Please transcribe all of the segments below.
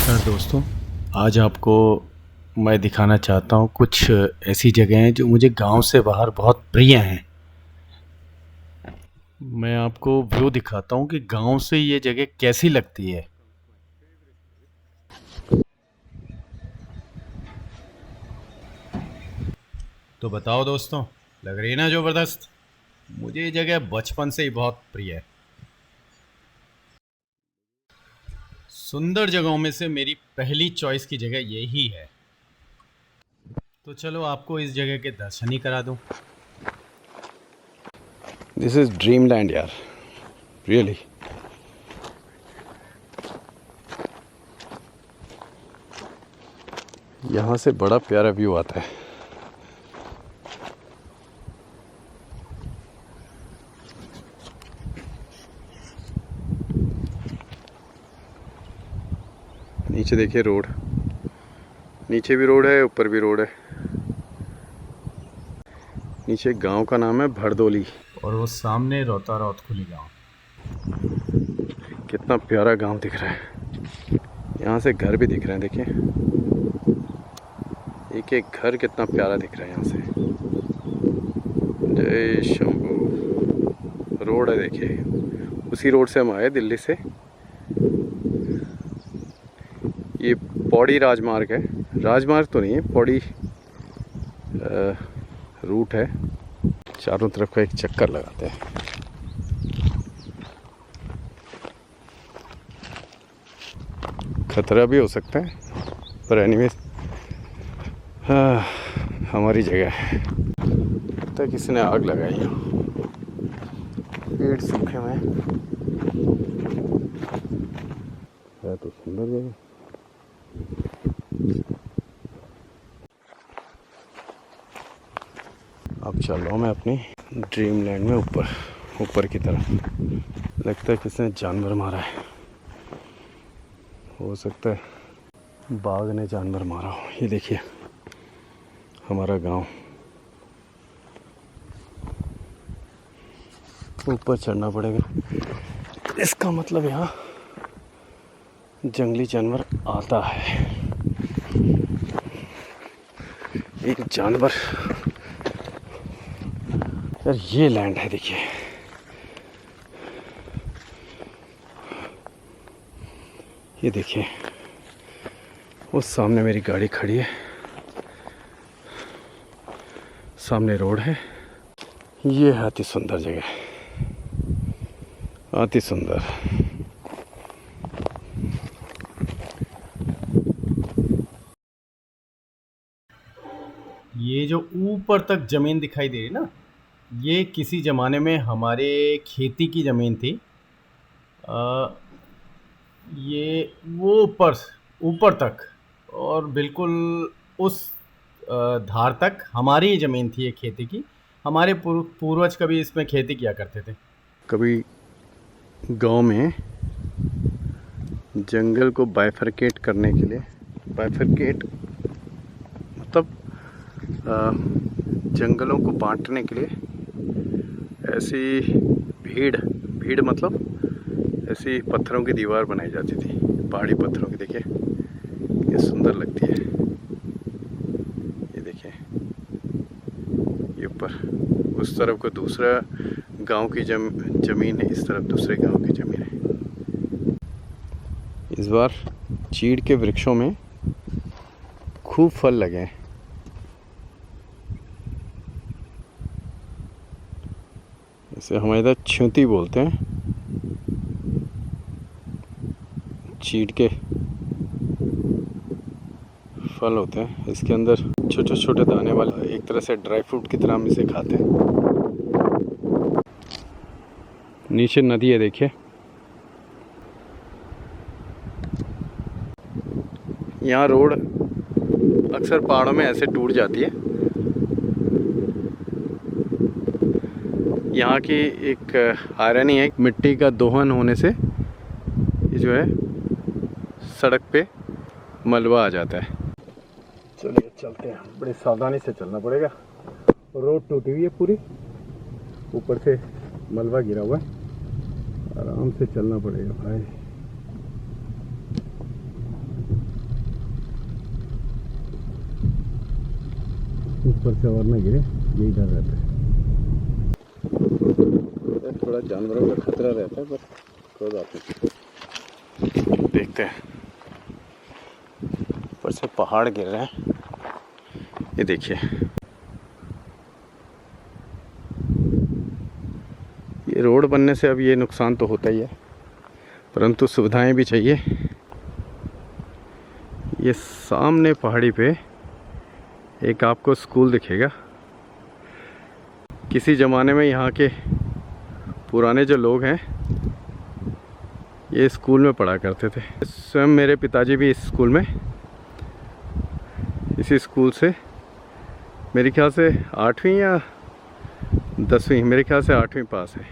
नमस्कार दोस्तों। आज आपको मैं दिखाना चाहता हूँ कुछ ऐसी जगह हैं जो मुझे गांव से बाहर बहुत प्रिय हैं। मैं आपको व्यू दिखाता हूँ कि गांव से ये जगह कैसी लगती है। तो बताओ दोस्तों, लग रही है ना ज़बरदस्त। मुझे ये जगह बचपन से ही बहुत प्रिय है। सुंदर जगहों में से मेरी पहली चॉइस की जगह यही है। तो चलो आपको इस जगह के दर्शन ही करा दूं। दिस इज ड्रीम लैंड यार, रियली। यहाँ से बड़ा प्यारा व्यू आता है। नीचे देखिए रोड, नीचे भी रोड है, ऊपर भी रोड है। नीचे गांव का नाम है भड़दोली। और वो सामने रोता रौत खुली गाँव। कितना प्यारा गांव दिख रहा है। यहाँ से घर भी दिख रहे हैं, देखिए एक एक घर कितना प्यारा दिख रहा है यहाँ से। जय शंभू। रोड है देखिए, उसी रोड से हम आए दिल्ली से। ये पौड़ी राजमार्ग है, राजमार्ग तो नहीं है, पौड़ी रूट है। चारों तरफ का एक चक्कर लगाते हैं। खतरा भी हो सकता है, पर एनीवेज हमारी जगह है। लगता है किसी ने आग लगाई है। पेड़ सूखे हुए हैं। है तो सुंदर जगह। अब चल रहा हूँ मैं अपनी ड्रीम लैंड में ऊपर की तरफ। लगता है किसी ने जानवर मारा है। हो सकता है बाघ ने जानवर मारा हो। ये देखिए हमारा गांव। ऊपर चढ़ना पड़ेगा, इसका मतलब यहाँ जंगली जानवर आता है। एक जानवर यार, ये लैंड है देखिए। ये देखिए उस सामने मेरी गाड़ी खड़ी है, सामने रोड है। ये है अति सुंदर जगह, अति सुंदर। ये जो ऊपर तक जमीन दिखाई दे रही है ना, ये किसी ज़माने में हमारे खेती की ज़मीन थी। अ, ये वो ऊपर ऊपर तक, और बिल्कुल उस धार तक हमारी ही ज़मीन थी ये खेती की। हमारे पूर्वज कभी इसमें खेती किया करते थे। कभी गांव में जंगल को बाइफरकेट करने के लिए, बाइफरकेट मतलब जंगलों को बांटने के लिए ऐसी भीड़ भीड़ मतलब ऐसी पत्थरों की दीवार बनाई जाती थी, पहाड़ी पत्थरों की। देखिए ये सुंदर लगती है। ये देखिए ये ऊपर, उस तरफ को दूसरा गांव की जमीन है, इस तरफ दूसरे गांव की जमीन है। इस बार चीड़ के वृक्षों में खूब फल लगे हैं। इसे हमारे इधर छ्यूती बोलते हैं। चीड़ के फल होते हैं, इसके अंदर छोटे छोटे दाने वाले, एक तरह से ड्राई फ्रूट की तरह हम इसे खाते हैं। नीचे नदी है देखिए। यहाँ रोड अक्सर पहाड़ों में ऐसे टूट जाती है। यहाँ की एक आयरनी है, मिट्टी का दोहन होने से ये जो है सड़क पे मलबा आ जाता है। चलिए चलते हैं, बड़ी सावधानी से चलना पड़ेगा। रोड टूटी हुई है पूरी, ऊपर से मलबा गिरा हुआ है, आराम से चलना पड़ेगा भाई। ऊपर से और ना गिरे, यही डर रहता है। थोड़ा जानवरों का खतरा रहता है पर कोई बात नहीं। देखते हैं, ऊपर से पहाड़ गिर रहे हैं, ये देखिए। ये रोड बनने से अब ये नुकसान तो होता ही है, परंतु सुविधाएं भी चाहिए। ये सामने पहाड़ी पे एक आपको स्कूल दिखेगा। किसी ज़माने में यहाँ के पुराने जो लोग हैं ये स्कूल में पढ़ा करते थे। स्वयं मेरे पिताजी भी इस स्कूल में, इसी स्कूल से मेरे ख्याल से 8वीं या 10वीं, मेरे ख्याल से 8वीं पास है,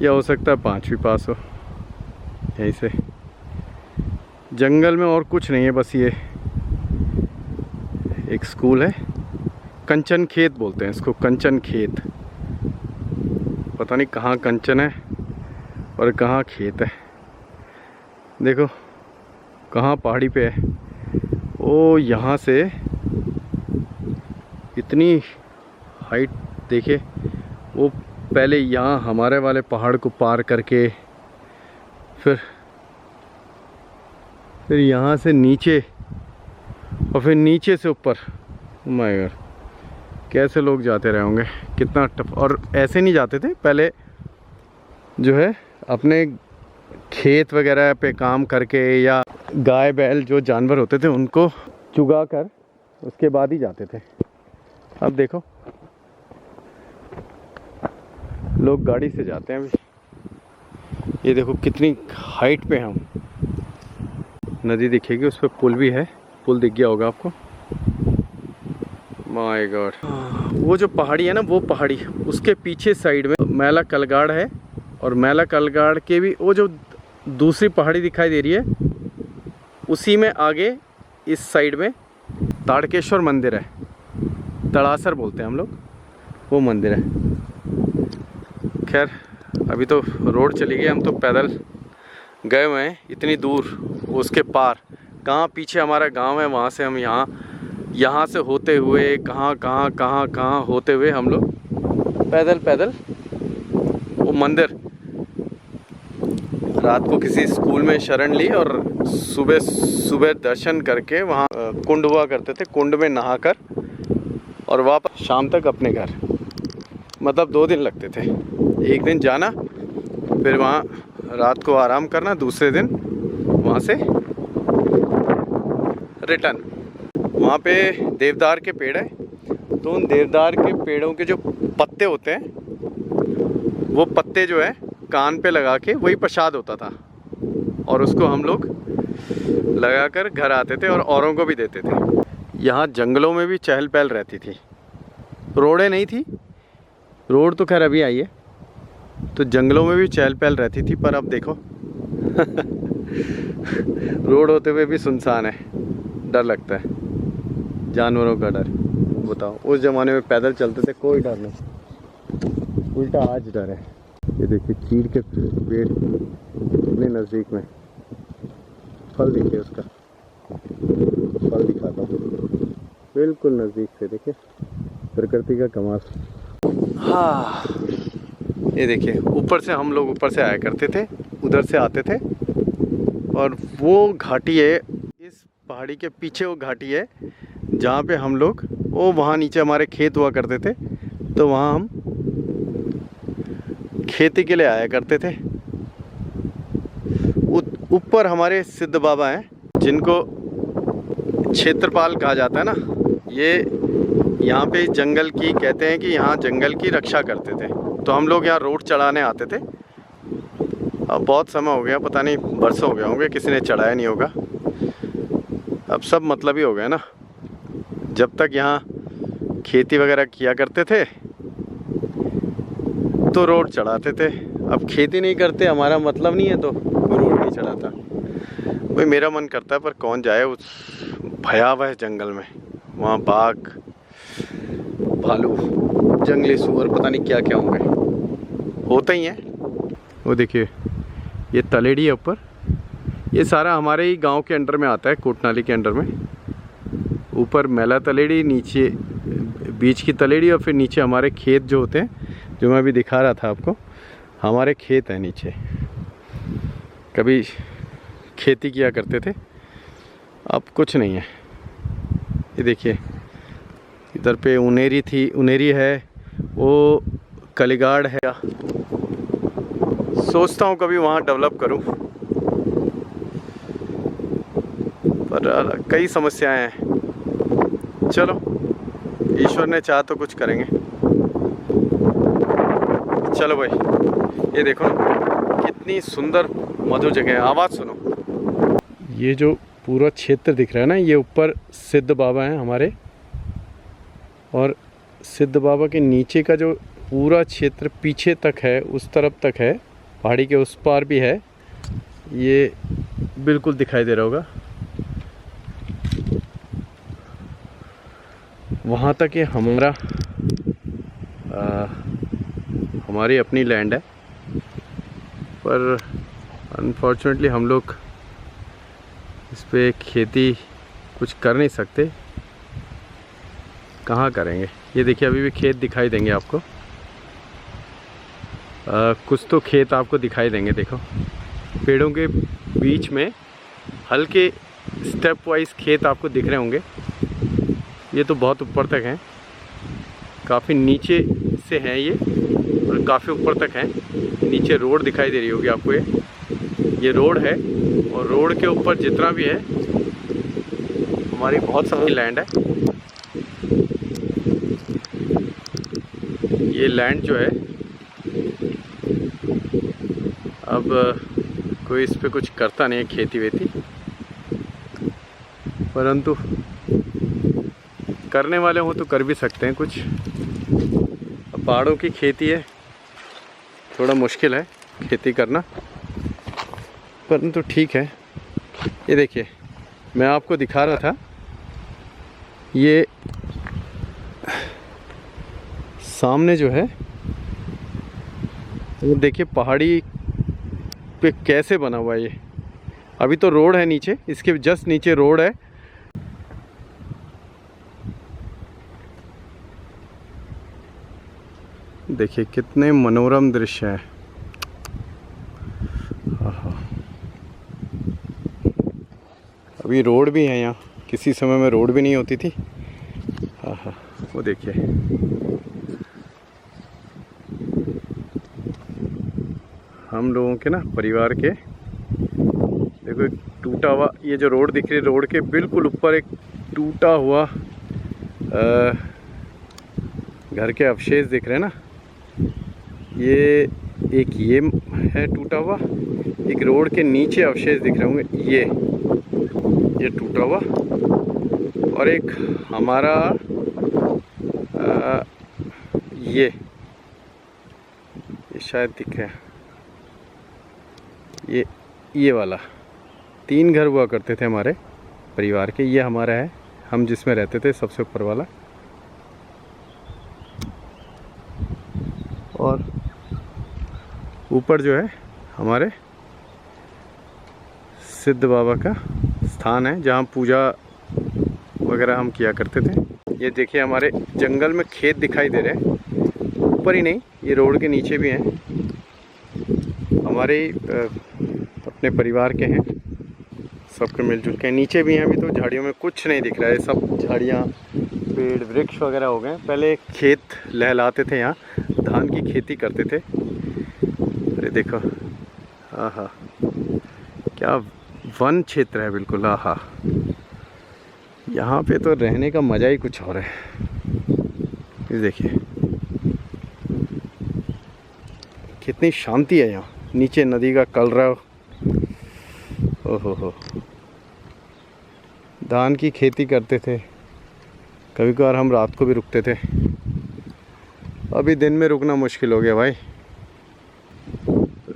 या हो सकता है 5वीं पास हो। यहीं से जंगल में और कुछ नहीं है, बस ये एक स्कूल है। कंचन खेत बोलते हैं इसको, कंचन खेत। पता नहीं कहाँ कंचन है और कहाँ खेत है। देखो कहाँ पहाड़ी पे है। ओ यहाँ से इतनी हाइट देखिए, वो पहले यहाँ हमारे वाले पहाड़ को पार करके फिर यहाँ से नीचे और फिर नीचे से ऊपर। माय गॉड, कैसे लोग जाते रहे होंगे, कितना टफ। और ऐसे नहीं जाते थे पहले, जो है अपने खेत वगैरह पे काम करके या गाय बैल जो जानवर होते थे उनको चुगा कर उसके बाद ही जाते थे। अब देखो लोग गाड़ी से जाते हैं अभी। ये देखो कितनी हाइट पे हम, नदी दिखेगी, उस पर पुल भी है, पुल दिख गया होगा आपको। माय गॉड, वो जो पहाड़ी है ना, वो पहाड़ी उसके पीछे साइड में मैला कलगाड़ है, और मैला कलगाड़ के भी वो जो दूसरी पहाड़ी दिखाई दे रही है उसी में आगे इस साइड में ताड़केश्वर मंदिर है, तड़ासर बोलते हैं हम लोग, वो मंदिर है। खैर अभी तो रोड चली गई, हम तो पैदल गए हुए हैं इतनी दूर, उसके पार कहाँ पीछे हमारा गांव है, वहाँ से हम यहाँ से होते हुए कहाँ होते हुए हम लोग पैदल वो मंदिर। रात को किसी स्कूल में शरण ली और सुबह दर्शन करके वहाँ कुंड हुआ करते थे, कुंड में नहाकर और वापस शाम तक अपने घर। मतलब 2 दिन लगते थे, एक दिन जाना फिर वहाँ रात को आराम करना, दूसरे दिन वहाँ से रिटर्न। वहाँ पे देवदार के पेड़ है, तो उन देवदार के पेड़ों के जो पत्ते होते हैं, वो पत्ते जो है कान पे लगा के वही प्रसाद होता था, और उसको हम लोग लगाकर घर आते थे और औरों को भी देते थे। यहाँ जंगलों में भी चहल पहल रहती थी, रोडें नहीं थी, रोड तो खैर अभी आई है, तो जंगलों में भी चहल पहल रहती थी। पर अब देखो रोड होते हुए भी सुनसान है, डर लगता है, जानवरों का डर। बताओ उस ज़माने में पैदल चलते थे, कोई डर नहीं, उल्टा आज डर है। ये देखिए चीड़ के पेड़ कितने नज़दीक में, फल देखिए उसका, फल दिखाता हूँ बिल्कुल नज़दीक से, देखिए प्रकृति का कमाल। हाँ ये देखिए ऊपर से हम लोग ऊपर से आया करते थे, उधर से आते थे, और वो घाटी है, इस पहाड़ी के पीछे वो घाटी है जहाँ पे हम लोग, वो वहाँ नीचे हमारे खेत हुआ करते थे, तो वहाँ हम खेती के लिए आया करते थे। ऊपर हमारे सिद्ध बाबा हैं, जिनको क्षेत्रपाल कहा जाता है ना, ये यहाँ पे जंगल की, कहते हैं कि यहाँ जंगल की रक्षा करते थे। तो हम लोग यहाँ रोड चढ़ाने आते थे। अब बहुत समय हो गया, पता नहीं बरसों हो गए होंगे, किसी ने चढ़ाया नहीं होगा। अब सब मतलब ही हो गए ना। जब तक यहाँ खेती वगैरह किया करते थे तो रोड चढ़ाते थे, अब खेती नहीं करते, हमारा मतलब नहीं है तो रोड नहीं चढ़ाता। भाई मेरा मन करता है, पर कौन जाए उस भयावह जंगल में, वहाँ बाघ, भालू, जंगली सूअर, पता नहीं क्या क्या होते ही हैं। वो देखिए ये तलेड़ी है ऊपर, ये सारा हमारे ही गांव के अंडर में आता है, कोटनाली के अंडर में। ऊपर मैला तलेड़ी, नीचे बीच की तलेड़ी और फिर नीचे हमारे खेत जो होते हैं, जो मैं अभी दिखा रहा था आपको, हमारे खेत हैं नीचे। कभी खेती किया करते थे, अब कुछ नहीं है। ये देखिए इधर पे उनेरी थी, उनेरी है, वो कलिगाड़ है। सोचता हूँ कभी वहाँ डेवलप करूँ, पर कई समस्याएं हैं। चलो, ईश्वर ने चाहा तो कुछ करेंगे। चलो भाई, ये देखो ना कितनी सुंदर मधुर जगह है। आवाज़ सुनो। ये जो पूरा क्षेत्र दिख रहा है ना, ये ऊपर सिद्ध बाबा हैं हमारे, और सिद्ध बाबा के नीचे का जो पूरा क्षेत्र पीछे तक है, उस तरफ तक है, पहाड़ी के उस पार भी है। ये बिल्कुल दिखाई दे रहा होगा, वहाँ तक ये हमारी अपनी लैंड है। पर अनफॉर्चुनेटली हम लोग इस पे खेती कुछ कर नहीं सकते। कहाँ करेंगे? ये देखिए अभी भी खेत दिखाई देंगे आपको, कुछ तो खेत आपको दिखाई देंगे। देखो पेड़ों के बीच में हल्के स्टेप वाइज खेत आपको दिख रहे होंगे। ये तो बहुत ऊपर तक हैं, काफ़ी नीचे से हैं ये, और काफ़ी ऊपर तक हैं। नीचे रोड दिखाई दे रही होगी आपको, ये रोड है, और रोड के ऊपर जितना भी है हमारी बहुत सारी लैंड है। ये लैंड जो है, अब कोई इस पे कुछ करता नहीं है खेती वेती, परंतु करने वाले हों तो कर भी सकते हैं कुछ। अब पहाड़ों की खेती है, थोड़ा मुश्किल है खेती करना, परंतु ठीक है। ये देखिए मैं आपको दिखा रहा था, ये सामने जो है वो देखिए पहाड़ी पे कैसे बना हुआ है। ये अभी तो रोड है नीचे, इसके जस्ट नीचे रोड है। देखिए कितने मनोरम दृश्य है। अभी रोड भी है यहाँ, किसी समय में रोड भी नहीं होती थी। वो देखिए हम लोगों के ना परिवार के, देखो एक टूटा हुआ, ये जो रोड दिख रही है, रोड के बिल्कुल ऊपर एक टूटा हुआ घर के अवशेष दिख रहे हैं ना। ये एक ये है टूटा हुआ, एक रोड के नीचे अवशेष दिख रहे होंगे, ये टूटा हुआ, और एक हमारा ये शायद दिख रहा है, ये वाला। 3 घर हुआ करते थे हमारे परिवार के। ये हमारा है, हम जिसमें रहते थे, सबसे ऊपर वाला। और ऊपर जो है हमारे सिद्ध बाबा का स्थान है, जहाँ पूजा वगैरह हम किया करते थे। ये देखिए हमारे जंगल में खेत दिखाई दे रहे हैं, ऊपर ही नहीं, ये रोड के नीचे भी हैं, हमारे अपने परिवार के हैं, सबके मिलजुल के। नीचे भी हैं, अभी तो झाड़ियों में कुछ नहीं दिख रहा है, सब झाड़ियाँ पेड़ वृक्ष वगैरह हो गए। पहले खेत लहलाते थे, यहाँ धान की खेती करते थे। अरे देखो, आहा क्या वन क्षेत्र है बिल्कुल। आहा, यहाँ पे तो रहने का मज़ा ही कुछ और है। ये देखिए कितनी शांति है यहाँ, नीचे नदी का कलरव। ओहो हो, धान की खेती करते थे, कभी कभार हम रात को भी रुकते थे। अभी दिन में रुकना मुश्किल हो गया भाई।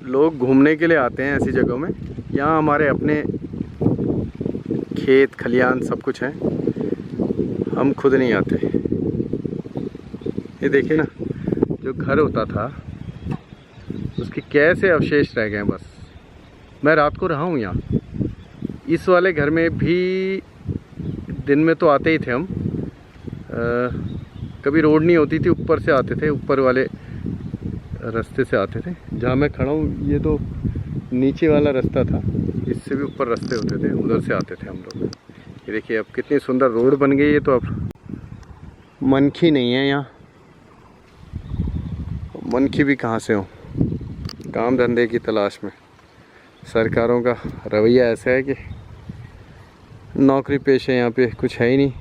लोग घूमने के लिए आते हैं ऐसी जगहों में, यहाँ हमारे अपने खेत खलियान सब कुछ है, हम खुद नहीं आते। ये देखिए ना, जो घर होता था उसके कैसे अवशेष रह गए हैं। बस मैं रात को रहा हूँ यहाँ, इस वाले घर में भी दिन में तो आते ही थे हम। कभी रोड नहीं होती थी, ऊपर से आते थे, ऊपर वाले रास्ते से आते थे। जहाँ मैं खड़ा हूँ ये तो नीचे वाला रास्ता था, इससे भी ऊपर रास्ते होते थे, उधर से आते थे हम लोग। ये देखिए अब कितनी सुंदर रोड बन गई है। तो अब मनखी नहीं है यहाँ, मनखी भी कहाँ से हो, काम धंधे की तलाश में। सरकारों का रवैया ऐसा है कि नौकरी पेशे यहाँ पे कुछ है ही नहीं।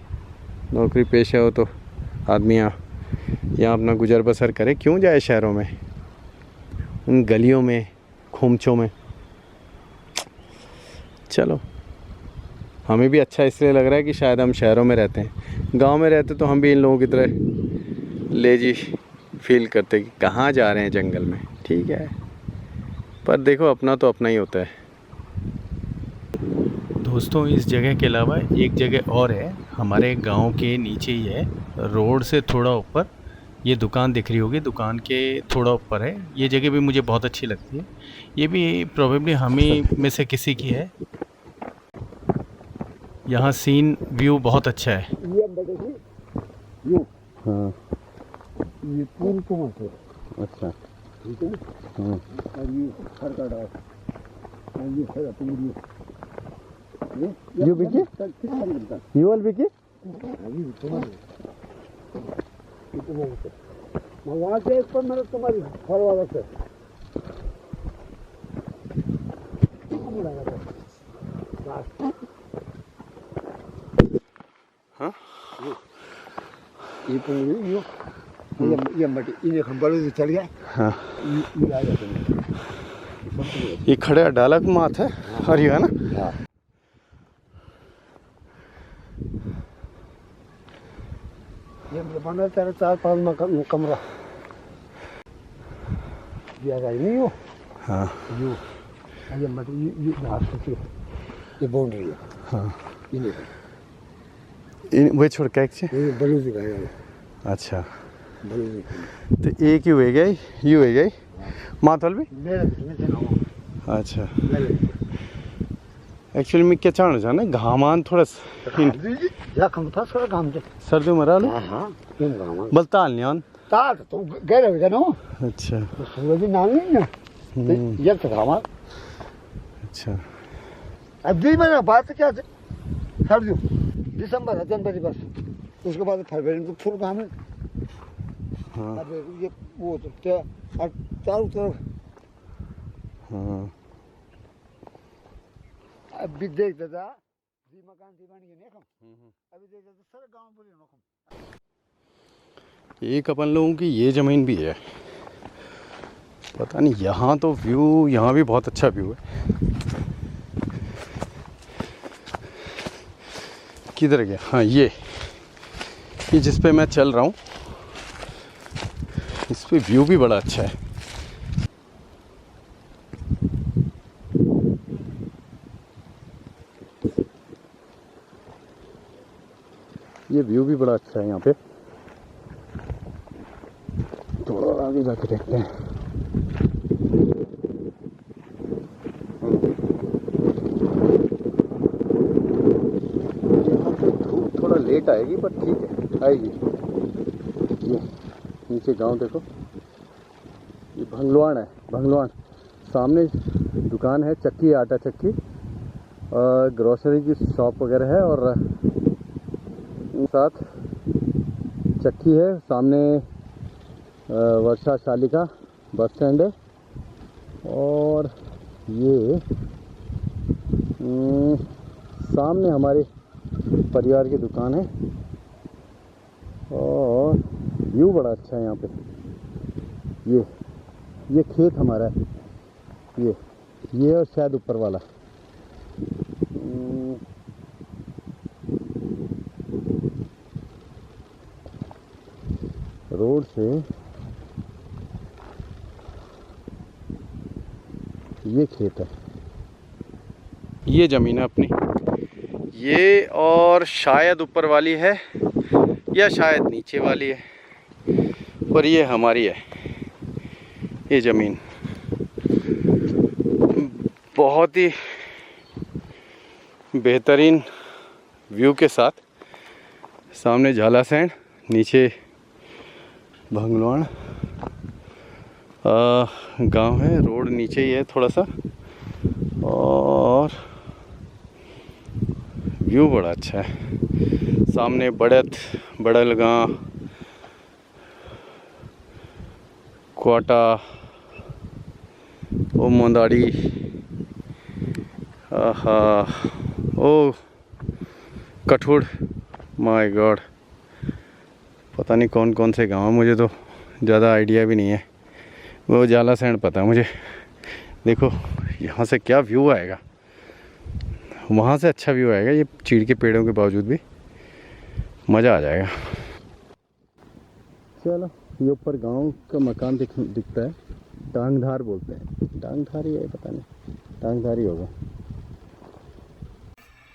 नौकरी पेशा हो तो आदमी यहाँ अपना गुजर बसर करे, क्यों जाए शहरों में, उन गलियों में खोमचों में। चलो हमें भी अच्छा इसलिए लग रहा है कि शायद हम शहरों में रहते हैं। गांव में रहते तो हम भी इन लोगों की तरह लेजी फील करते कि कहाँ जा रहे हैं जंगल में। ठीक है, पर देखो अपना तो अपना ही होता है। दोस्तों इस जगह के अलावा एक जगह और है, हमारे गांव के नीचे ही है, रोड से थोड़ा ऊपर। ये दुकान दिख रही होगी, दुकान के थोड़ा ऊपर है। ये जगह भी मुझे बहुत अच्छी लगती है। ये भी प्रोबेबली हम ही में से किसी की है। यहाँ सीन व्यू बहुत अच्छा है। हाँ ये पूरी कमर से, अच्छा, ठीक है। हाँ और ये सर का डाल, और ये सर पूरी ये बिकी, ये वाल बिकी। वहाँ से एक पर मेरे तुम्हारी फल वाला से हाँ ये पूरी ये मटी इन्हें खंबालों से चल गया। हाँ ये आ जाते हैं, ये खड़े डालक माथ है हरी है ना। हाँ ये बना तेरा 4-5 मकान कमरा दिया गया नहीं हो। हाँ ये मटी ये घास की ये बाउंड्री है। हाँ इन्हें इन वही छोड़ के ये बलू दिखाया। अच्छा, बलू तो एक ही हुए गई, यू हुए गई माथल भी। मेरे कितने अच्छा, एक्चुअली मैं क्या चाहना चाहना घामान थोड़ा जखम था थोड़ा काम से सर्दियों में रहा लो। हाँ क्यों घामान बलताल नहीं आन। तार तो गए रहे ना। अच्छा, तो सूरज भी नाम नहीं ना ये तो घामा। अच्छा अब 2 महीने बाद क्या सर्दियों दिसंबर है, जनवरी बस, उसके बाद फरवरी में तो फुल घाम है। हाँ अब ये वो तो क्या अब चारों तरफ हाँ अब भी देख देता जी मकान दीवानी के नहीं कम अभी देख देता सारे गांव बोले ना कम। एक अपन लोगों की ये ज़मीन भी है, पता नहीं। यहाँ तो व्यू, यहाँ भी बहुत अच्छा व्यू है। किधर गया? हाँ ये जिस पे मैं चल रहा हूँ, इस पे व्यू भी बड़ा अच्छा है। ये व्यू भी बड़ा अच्छा है यहाँ पे। थोड़ा आगे जाके देखते हैं। धूप थोड़ा लेट आएगी पर ठीक है, आएगी। ये नीचे गांव देखो, ये भंगलवान है, भंगलवान। सामने दुकान है, चक्की, आटा चक्की, ग्रोसरी की शॉप वगैरह है, और साथ चक्की है। सामने वर्षा शालिका बस स्टैंड है, और ये सामने हमारे परिवार की दुकान है, और व्यू बड़ा अच्छा है यहाँ पे। ये खेत हमारा है, ये और शायद ऊपर वाला। रोड से ये खेत है, ये ज़मीन है अपनी, ये और शायद ऊपर वाली है या शायद नीचे वाली है, पर ये हमारी है। ये ज़मीन बहुत ही बेहतरीन व्यू के साथ सामने झालासैंण, नीचे भंगलवाण गांव है। रोड नीचे ही है थोड़ा सा, और व्यू बड़ा अच्छा है। सामने बड़त, बड़लगां, क्वाटा, ओ मोंदाड़ी, आहा, ओ कठुड़, माय गॉड, पता नहीं कौन कौन से गांव, मुझे तो ज़्यादा आइडिया भी नहीं है। वो झालासैंण पता है मुझे। देखो यहाँ से क्या व्यू आएगा, वहाँ से अच्छा व्यू आएगा। ये चीड़ के पेड़ों के बावजूद भी मज़ा आ जाएगा। चलो, ये ऊपर गांव का मकान दिखता है, टांगधार बोलते हैं। टांगधार ही है, पता नहीं, टांगधार ही होगा।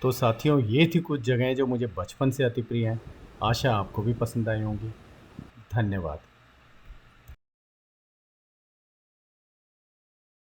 तो साथियों, ये थी कुछ जगहें जो मुझे बचपन से अति प्रिय हैं। आशा आपको भी पसंद आई होंगी। धन्यवाद।